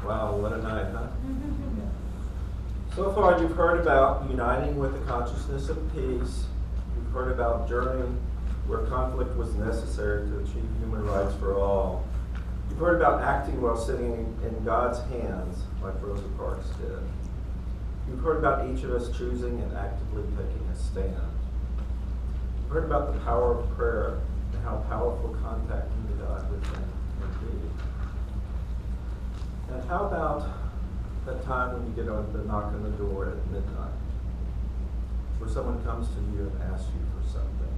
Wow, what a night, huh? So far you've heard about uniting with the consciousness of peace. You've heard about journeying where conflict was necessary to achieve human rights for all. You've heard about acting while sitting in God's hands, like Rosa Parks did. You've heard about each of us choosing and actively taking a stand. You've heard about the power of prayer and how powerful contacting to God within can be. And how about that time when you get the knock on the door at midnight, where someone comes to you and asks you for something?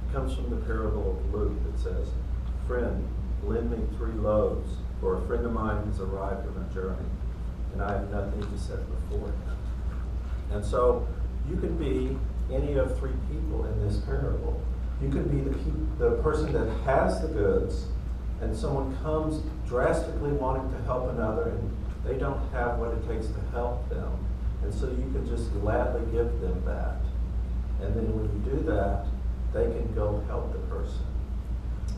It comes from the parable of Luke that says, "Friend, lend me 3 loaves, for a friend of mine has arrived on a journey, and I have nothing to set before him." And so you can be any of 3 people in this parable. You could be the person that has the goods, and someone comes drastically wanting to help another, and they don't have what it takes to help them. And so you can just gladly give them that. And then when you do that, they can go help the person.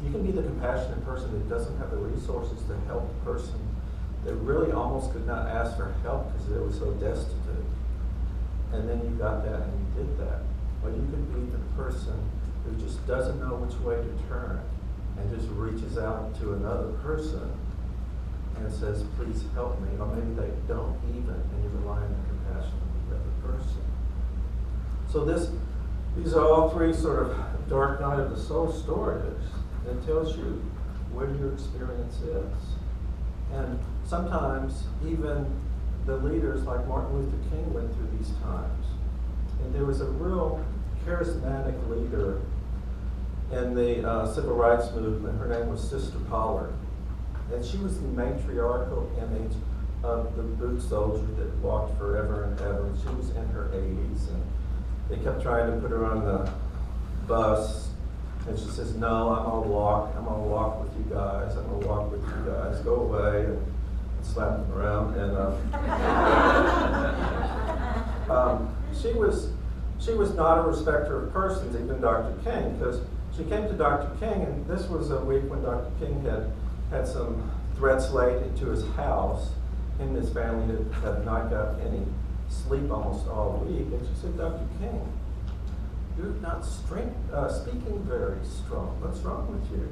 You can be the compassionate person that doesn't have the resources to help the person that really almost could not ask for help because they were so destitute. And then you got that and you did that. Or you could be the person who just doesn't know which way to turn and just reaches out to another person and says, "Please help me." Or maybe they don't even, and you rely on the compassion of the other person. So these are all 3 sort of dark night of the soul stories. It tells you where your experience is. And sometimes even the leaders like Martin Luther King went through these times. And there was a real charismatic leader in the civil rights movement. Her name was Sister Pollard. And she was the matriarchal image of the boot soldier that walked forever and ever. And she was in her 80s. And they kept trying to put her on the bus. And she says, "No, I'm going to walk. I'm going to walk with you guys. I'm going to walk with you guys. Go away." And slap them around. And she was not a respecter of persons, even Dr. King, because she came to Dr. King, and this was a week when Dr. King had some threats laid into his house. Him and his family had not got any sleep almost all week. And she said, "Dr. King, you're not speaking very strong. What's wrong with you?"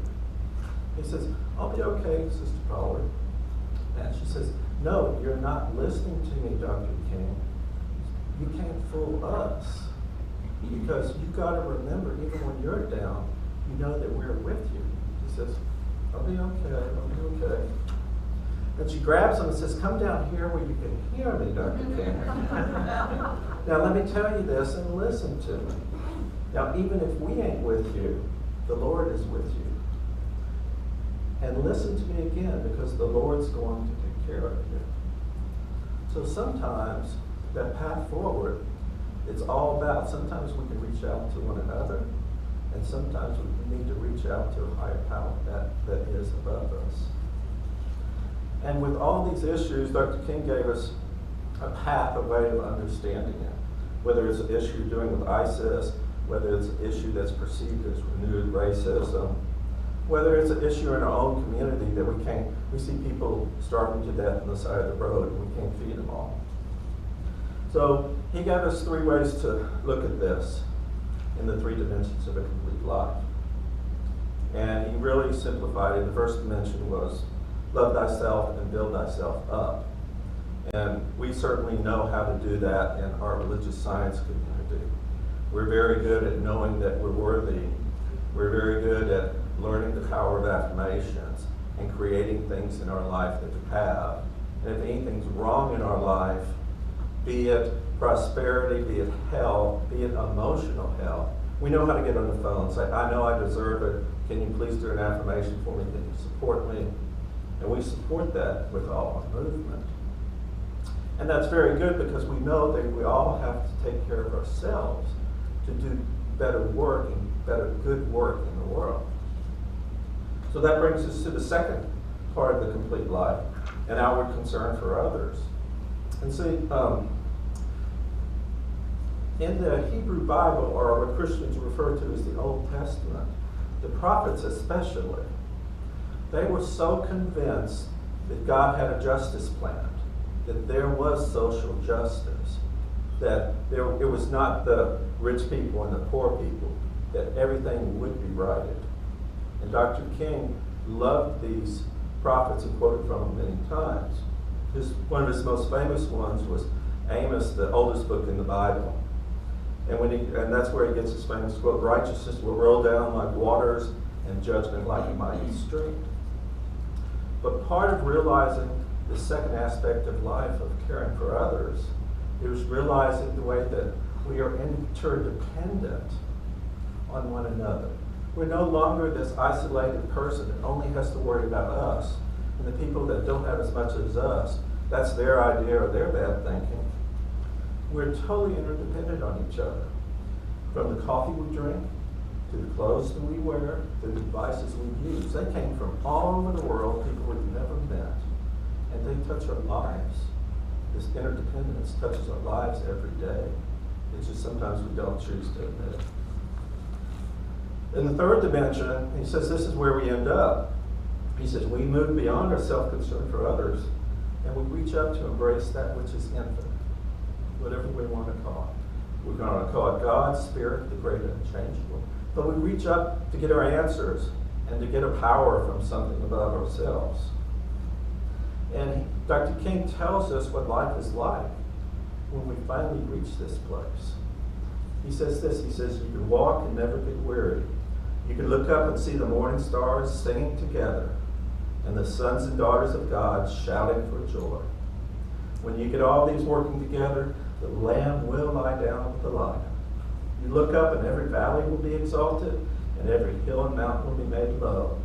He says, "I'll be okay, Sister Pollard." And she says, "No, you're not listening to me, Dr. King. You can't fool us. Because you've got to remember, even when you're down, you know that we're with you." He says, "I'll be okay, I'll be okay." And she grabs him and says, "Come down here where you can hear me, Dr. King. Now let me tell you this and listen to me. Now even if we ain't with you, the Lord is with you. And listen to me again, because the Lord's going to take care of you." So sometimes that path forward, it's all about, sometimes we can reach out to one another, and sometimes we need to reach out to a higher power that is above us. And with all these issues, Dr. King gave us a path, a way of understanding it. Whether it's an issue doing with ISIS, whether it's an issue that's perceived as renewed racism, whether it's an issue in our own community that we see people starving to death on the side of the road and we can't feed them all. So he gave us 3 ways to look at this in the 3 dimensions of a complete life. And he really simplified it. The first dimension was love thyself and build thyself up. And we certainly know how to do that in our religious science community. We're very good at knowing that we're worthy. We're very good at learning the power of affirmations and creating things in our life that we have. And if anything's wrong in our life, be it prosperity, be it health, be it emotional health, we know how to get on the phone and say, "I know I deserve it. Can you please do an affirmation for me? Can you support me?" And we support that with all our movement. And that's very good because we know that we all have to take care of ourselves to do better work and better good work in the world. So that brings us to the second part of the complete life, an outward concern for others. And see, in the Hebrew Bible, or what Christians refer to as the Old Testament, the prophets especially, they were so convinced that God had a justice plan, that there was social justice, that it was not the rich people and the poor people, that everything would be righted. And Dr. King loved these prophets and quoted from them many times. One of his most famous ones was Amos, the oldest book in the Bible. And that's where he gets his famous quote, "Righteousness will roll down like waters and judgment like a mighty stream." But part of realizing the second aspect of life, of caring for others, is realizing the way that we are interdependent on one another. We're no longer this isolated person that only has to worry about us. And the people that don't have as much as us, that's their idea or their bad thinking. We're totally interdependent on each other. From the coffee we drink, to the clothes that we wear, to the devices we use. They came from all over the world, people we've never met. And they touch our lives. This interdependence touches our lives every day. It's just sometimes we don't choose to admit it. In the third dimension, he says this is where we end up. He says we move beyond our self-concern for others and we reach up to embrace that which is infinite, whatever we want to call it. We're going to call it God, Spirit, the great and unchangeable. But we reach up to get our answers and to get a power from something above ourselves. And Dr. King tells us what life is like when we finally reach this place. He says this, he says, you can walk and never get weary. You can look up and see the morning stars singing together and the sons and daughters of God shouting for joy. When you get all these working together, the Lamb will lie down with the lion. You look up and every valley will be exalted and every hill and mountain will be made low.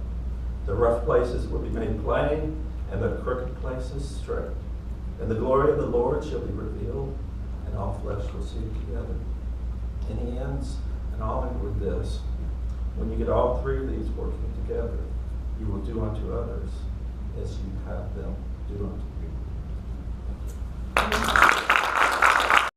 The rough places will be made plain and the crooked places straight. And the glory of the Lord shall be revealed and all flesh will see it together. And he ends and all in with this. When you get all three of these working together, you will do unto others